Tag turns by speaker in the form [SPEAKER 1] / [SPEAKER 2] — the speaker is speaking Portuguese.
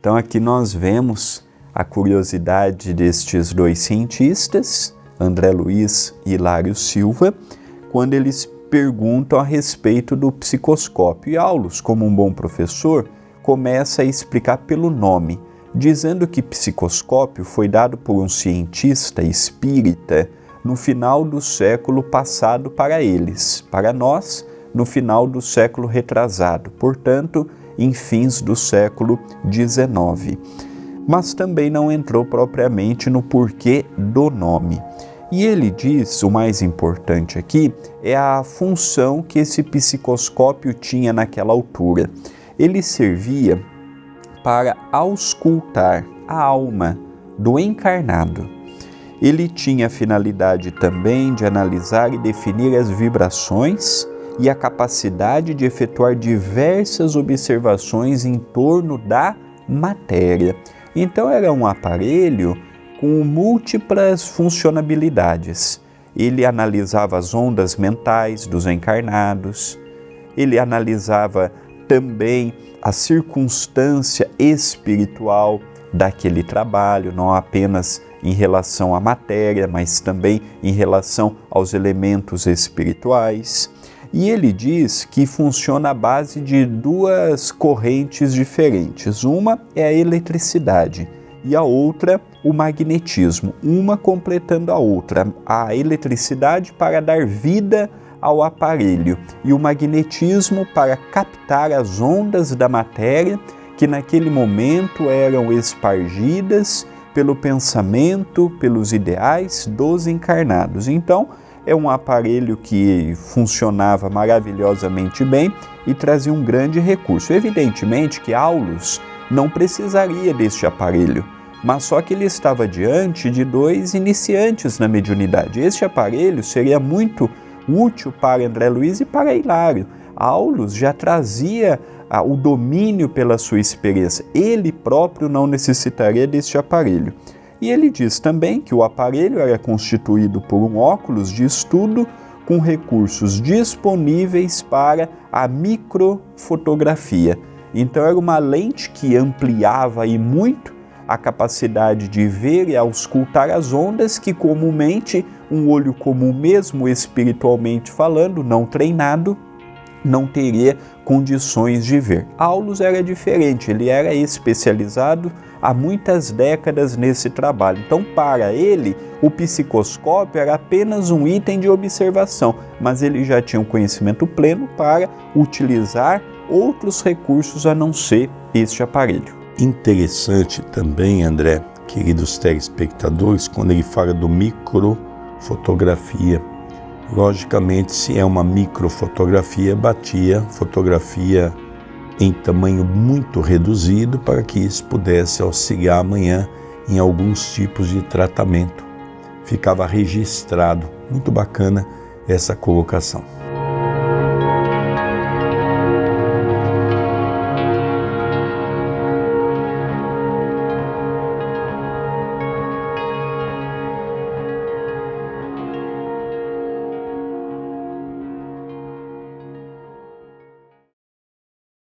[SPEAKER 1] Então aqui nós vemos a curiosidade destes dois cientistas, André Luiz e Hilário Silva, quando eles perguntam a respeito do psicoscópio. E Aulus, como um bom professor, começa a explicar pelo nome, dizendo que psicoscópio foi dado por um cientista espírita no final do século passado para eles, para nós, no final do século retrasado, portanto, em fins do século XIX. Mas também não entrou propriamente no porquê do nome. E ele diz, o mais importante aqui, é a função que esse psicoscópio tinha naquela altura. Ele servia para auscultar a alma do encarnado. Ele tinha a finalidade também de analisar e definir as vibrações e a capacidade de efetuar diversas observações em torno da matéria. Então era um aparelho com múltiplas funcionalidades. Ele analisava as ondas mentais dos encarnados, ele analisava também a circunstância espiritual daquele trabalho, não apenas em relação à matéria, mas também em relação aos elementos espirituais. E ele diz que funciona à base de duas correntes diferentes. Uma é a eletricidade e a outra o magnetismo, uma completando a outra. A eletricidade para dar vida ao aparelho e o magnetismo para captar as ondas da matéria que naquele momento eram espargidas pelo pensamento, pelos ideais dos encarnados. Então, é um aparelho que funcionava maravilhosamente bem e trazia um grande recurso. Evidentemente que Aulus não precisaria deste aparelho, mas só que ele estava diante de dois iniciantes na mediunidade. Este aparelho seria muito útil para André Luiz e para Hilário. Aulus já trazia o domínio pela sua experiência. Ele próprio não necessitaria deste aparelho. E ele diz também que o aparelho era constituído por um óculos de estudo com recursos disponíveis para a microfotografia. Então era uma lente que ampliava e muito a capacidade de ver e auscultar as ondas que comumente um olho comum, mesmo espiritualmente falando, não treinado, não teria condições de ver. Aulus era diferente, ele era especializado há muitas décadas nesse trabalho. Então, para ele, o psicoscópio era apenas um item de observação, mas ele já tinha um conhecimento pleno para utilizar outros recursos a não ser este aparelho.
[SPEAKER 2] Interessante também, André, queridos telespectadores, quando ele fala do microfotografia. Logicamente, se é uma microfotografia, batia fotografia em tamanho muito reduzido para que isso pudesse auxiliar amanhã em alguns tipos de tratamento. Ficava registrado. Muito bacana essa colocação.